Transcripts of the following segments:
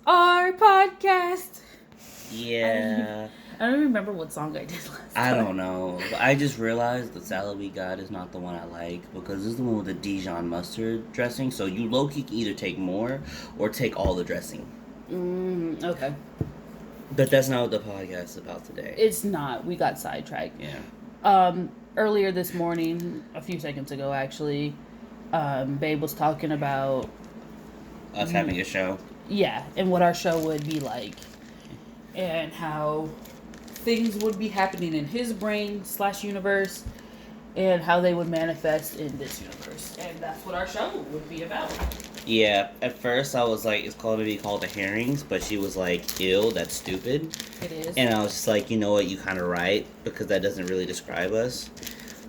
our podcast. Yeah. I don't remember what song I did last I time. don't know. But I just realized the salad we got is not the one I like because this is the one with the Dijon mustard dressing. So you low-key can either take more or take all the dressing. Okay. But that's not what the podcast is about today. It's not. We got sidetracked. Yeah. Earlier this morning, a few seconds ago actually, Babe was talking about Us having a show. yeah, and what our show would be like. And how things would be happening in his brain / universe and how they would manifest in this universe. And that's what our show would be about. Yeah, at first I was like, it's going to be called The Herrings, but she was like, ew, that's stupid. It is. And I was just like, you know what, you kind of right, because that doesn't really describe us.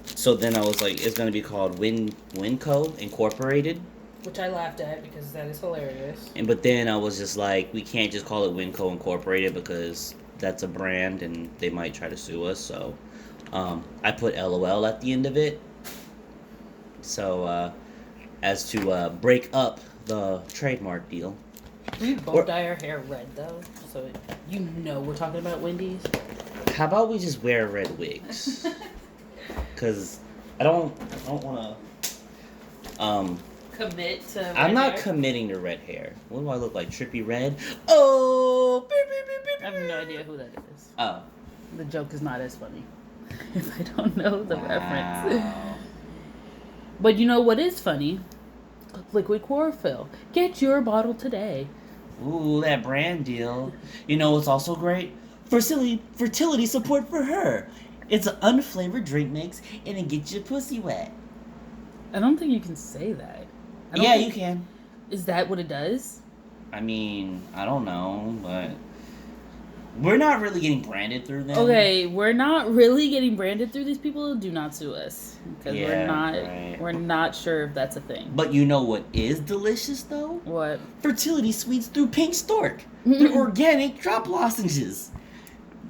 So then I was like, it's going to be called Winco Incorporated. Which I laughed at because that is hilarious. But then I was just like, we can't just call it Winco Incorporated because that's a brand and they might try to sue us. So I put LOL at the end of it. So as to break up the trademark deal. We both dye our hair red though, so you know we're talking about Wendy's. How about we just wear red wigs? Because I don't want to. Commit to red I'm not hair? committing to red hair. What do I look like? Trippy Red? Oh! Beep, beep, beep, beep, I have no idea who that is. Oh. The joke is not as funny if I don't know the reference. But you know what is funny? Liquid chlorophyll. Get your bottle today. Ooh, that brand deal. You know what's also great? Fertility support for her. It's an unflavored drink mix and it gets your pussy wet. I don't think you can say that. Yeah, you can. Is that what it does? I mean, I don't know, but we're not really getting branded through them. Okay, we're not really getting branded through these people. Do not sue us because Yeah, we're not sure if that's a thing. But you know what is delicious though? What? Fertility sweets through Pink Stork. They're organic drop lozenges.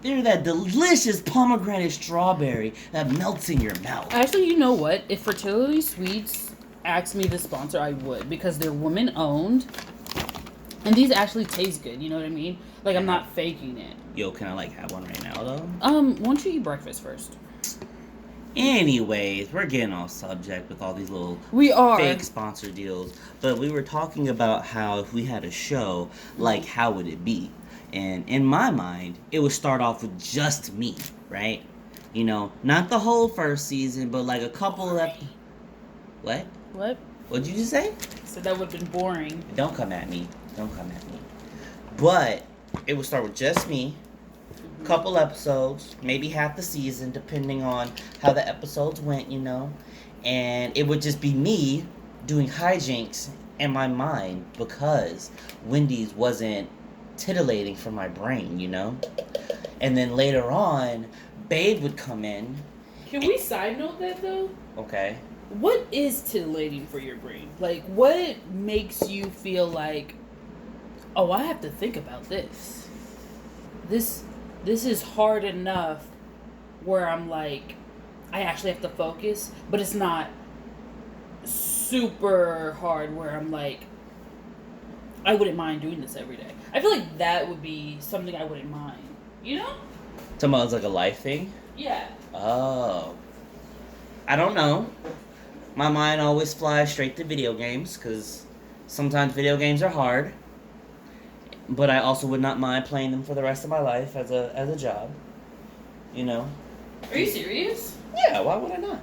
They're that delicious pomegranate strawberry that melts in your mouth. Actually, you know what? If Fertility Sweets asked me to sponsor, I would because they're women owned, and these actually taste good. You know what I mean? Like I'm not faking it. Yo, can I like have one right now though? Why don't you eat breakfast first? Anyways, we're getting off subject with all these little We are. fake sponsor deals. But we were talking about how if we had a show, like how would it be? And in my mind, it would start off with just me, right? You know, not the whole first season, but like a couple of... What? What? What'd you just say? So that would have been boring. Don't come at me. Don't come at me. But it would start with just me. Couple episodes, maybe half the season, depending on how the episodes went, you know. And it would just be me doing hijinks in my mind because Wendy's wasn't titillating for my brain, you know. And then later on, Babe would come in. Can we side note that though? Okay. What is titillating for your brain? Like, what makes you feel like, oh, I have to think about this. This is hard enough where I'm like, I actually have to focus, but it's not super hard where I'm like, I wouldn't mind doing this every day. I feel like that would be something I wouldn't mind. You know? Talking about it's like a life thing? Yeah. Oh. I don't know. My mind always flies straight to video games because sometimes video games are hard. But I also would not mind playing them for the rest of my life as a job. You know? Are you serious? Yeah, why would I not?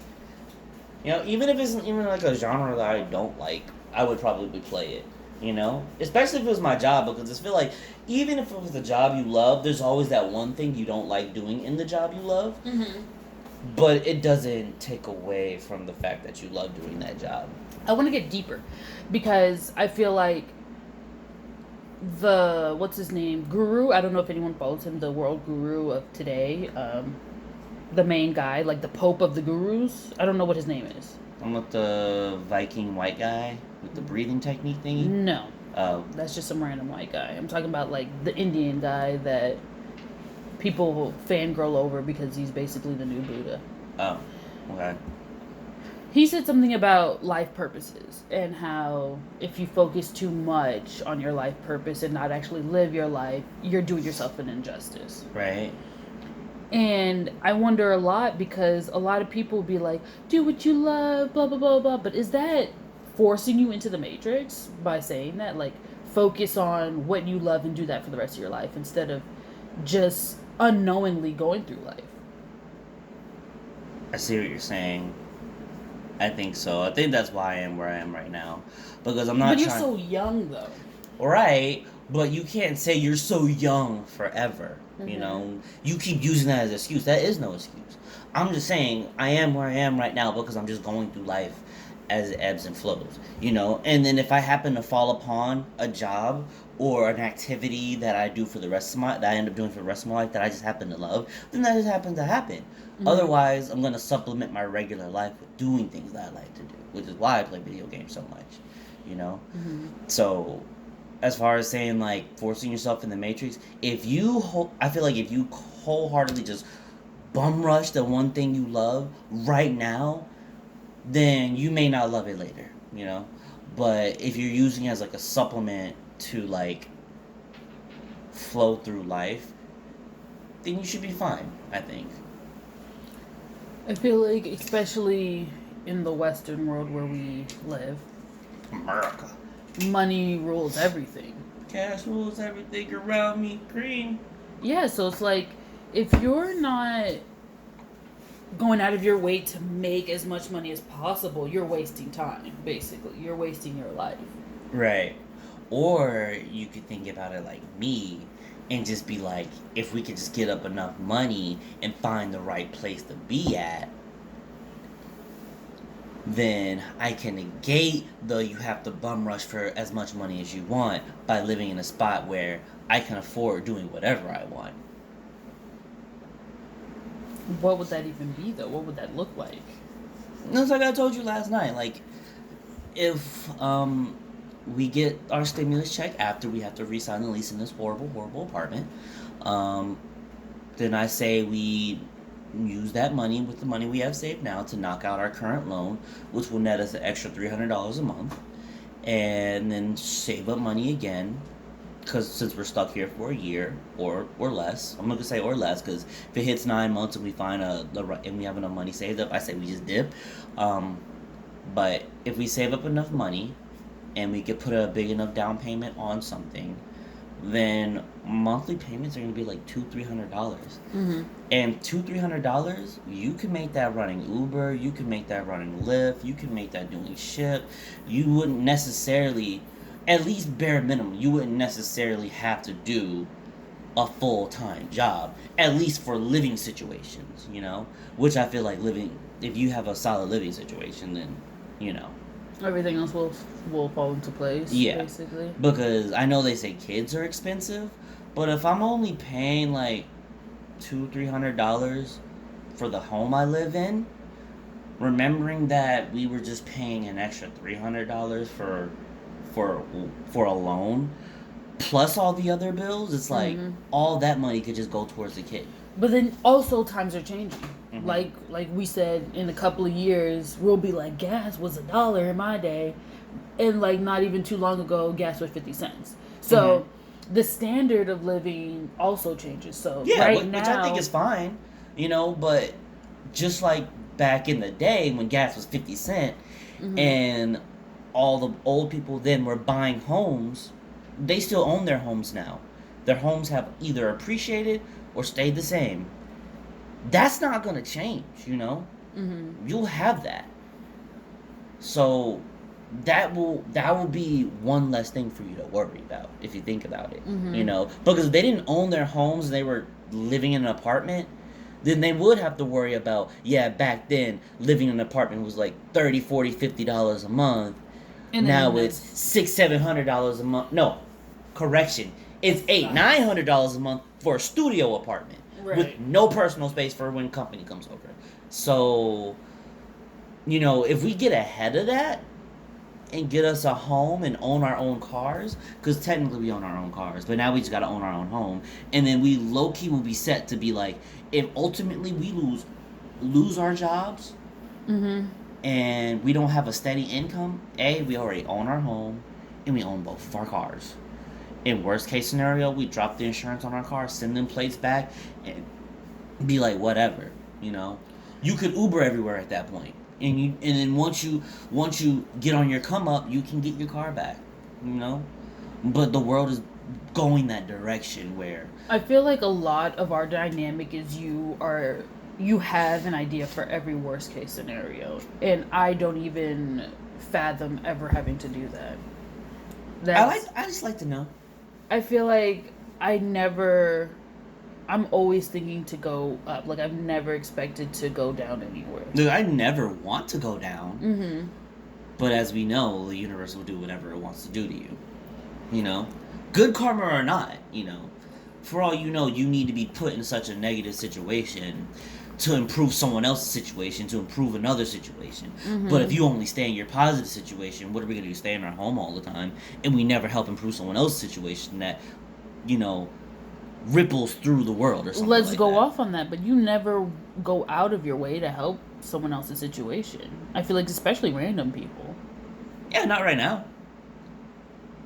You know, even if it's even like a genre that I don't like, I would probably play it. You know? Especially if it was my job, because I feel like even if it was the job you love, there's always that one thing you don't like doing in the job you love. Mm-hmm. But it doesn't take away from the fact that you love doing that job. I want to get deeper because I feel like what's his name? Guru, I don't know if anyone follows him, the world guru of today, the main guy, like the Pope of the gurus. I don't know what his name is. I'm with the Viking white guy with the breathing technique thingy? No. Oh. That's just some random white guy. I'm talking about like the Indian guy that people fangirl over because he's basically the new Buddha. Oh, okay. He said something about life purposes and how if you focus too much on your life purpose and not actually live your life, you're doing yourself an injustice. Right. And I wonder a lot because a lot of people will be like, do what you love, blah, blah, blah, blah. But is that forcing you into the matrix by saying that? Like, focus on what you love and do that for the rest of your life instead of just unknowingly going through life. I see what you're saying. I think so. I think that's why I am where I am right now. Because I'm not But you're so young, though. Right, but you can't say you're so young forever. Mm-hmm. You know, you keep using that as an excuse. That is no excuse. I'm just saying I am where I am right now because I'm just going through life as it ebbs and flows. You know, and then if I happen to fall upon a job or an activity that I do for the rest of my that I end up doing for the rest of my life that I just happen to love, then that just happens to happen. Mm-hmm. Otherwise, I'm gonna supplement my regular life with doing things that I like to do, which is why I play video games so much. You know, so as far as saying like forcing yourself in the matrix, I feel like if you wholeheartedly just bum rush the one thing you love right now, then you may not love it later, you know. But if you're using it as like a supplement to like flow through life, then you should be fine, I think. I feel like, especially in the Western world where we live, America, money rules everything. Cash rules everything around me, green. Yeah, so it's like, if you're not going out of your way to make as much money as possible, you're wasting time, basically. You're wasting your life. Right. Or you could think about it like me and just be like, if we could just get up enough money and find the right place to be at, then I can negate the you have to bum rush for as much money as you want by living in a spot where I can afford doing whatever I want. What would that even be, though? What would that look like? It's like I told you last night. Like, if we get our stimulus check after we have to re-sign the lease in this horrible, horrible apartment, then I say we use that money with the money we have saved now to knock out our current loan, which will net us an extra $300 a month, and then save up money again. Because since we're stuck here for a year or less, I'm not gonna say or less, because if it hits 9 months and we find and we have enough money saved up, I say we just dip. But if we save up enough money and we could put a big enough down payment on something, then monthly payments are gonna be like $200-$300. Mm-hmm. And $200-$300, you can make that running Uber, you can make that running Lyft, you can make that doing Ship. You wouldn't necessarily, at least bare minimum, you wouldn't necessarily have to do a full-time job, at least for living situations, you know? Which I feel like if you have a solid living situation, then, you know. Everything else will fall into place, basically. Because I know they say kids are expensive, but if I'm only paying like $200-$300 for the home I live in, remembering that we were just paying an extra $300 for a loan, plus all the other bills, it's like all that money could just go towards the kid. But then also times are changing. Mm-hmm. Like we said, in a couple of years, we'll be like, gas was $1 in my day. And like not even too long ago, gas was 50 cents. So the standard of living also changes. So yeah, which I think is fine, you know, but just like back in the day when gas was 50 cents and all the old people then were buying homes, they still own their homes now. Their homes have either appreciated or stayed the same. That's not going to change, you know? Mm-hmm. You'll have that. So that will be one less thing for you to worry about if you think about it, you know? Because if they didn't own their homes and they were living in an apartment, then they would have to worry about, back then, living in an apartment was like $30, $40, $50 a month. And now it's $600-$700 a month. No, correction. It's $800-$900 a month for a studio apartment with no personal space for when company comes over. So, you know, if we get ahead of that and get us a home and own our own cars, because technically we own our own cars, but now we just got to own our own home, and then we low-key will be set to be like, if ultimately we lose our jobs, and we don't have a steady income, we already own our home, and we own both of our cars. In worst case scenario, we drop the insurance on our car, send them plates back, and be like, whatever, you know. You could Uber everywhere at that point, and then once you get on your come up, you can get your car back, you know. But the world is going that direction where I feel like a lot of our dynamic is you have an idea for every worst case scenario, and I don't even fathom ever having to do that. I just like to know. I feel like I'm always thinking to go up. Like, I've never expected to go down anywhere. Look, I never want to go down. Mm-hmm. But as we know, the universe will do whatever it wants to do to you. You know? Good karma or not, you know. For all you know, you need to be put in such a negative situation to improve someone else's situation, to improve another situation. Mm-hmm. But if you only stay in your positive situation, what are we going to do? Stay in our home all the time, and we never help improve someone else's situation that, you know, ripples through the world or something. Let's go off on that, but you never go out of your way to help someone else's situation. I feel like, especially random people. Yeah, not right now.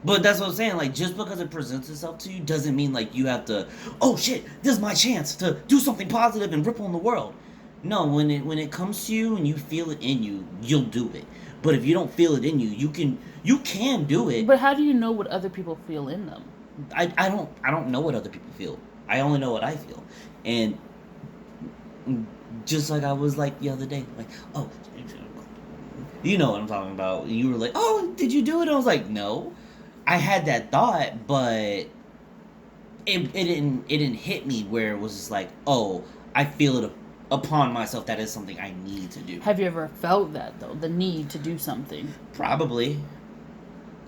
But that's what I'm saying. Like, just because it presents itself to you doesn't mean like you have to. Oh shit! This is my chance to do something positive and ripple in the world. No, when it comes to you and you feel it in you, you'll do it. But if you don't feel it in you, you can do it. But how do you know what other people feel in them? I don't know what other people feel. I only know what I feel. And just like I was like the other day, like, oh, you know what I'm talking about. You were like, oh, did you do it? I was like, no. I had that thought, but it didn't hit me where it was just like, oh, I feel it upon myself that is something I need to do. Have you ever felt that, though? The need to do something? Probably.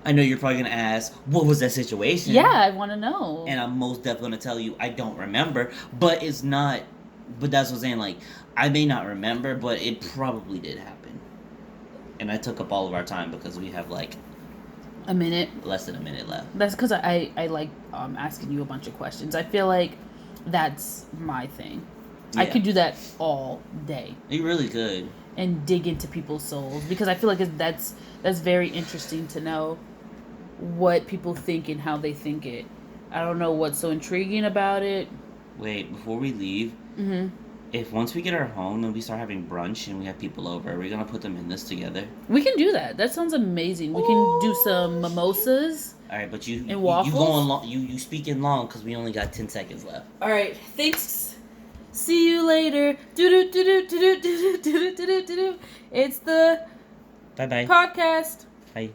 I know you're probably going to ask, what was that situation? Yeah, I want to know. And I'm most definitely going to tell you, I don't remember. But it's not, but that's what I'm saying, like, I may not remember, but it probably did happen. And I took up all of our time because we have, like, a minute. Less than a minute left. That's because I like asking you a bunch of questions. I feel like that's my thing. Yeah. I could do that all day. You really could. And dig into people's souls, because I feel like that's very interesting to know what people think and how they think it. I don't know what's so intriguing about it. Wait, before we leave, if once we get our home and we start having brunch and we have people over, are we gonna put them in this together? We can do that. That sounds amazing. We can do some mimosas. All right, but and waffles. You going long? You speaking long because we only got 10 seconds left. All right, thanks. See you later. It's the bye podcast. Bye.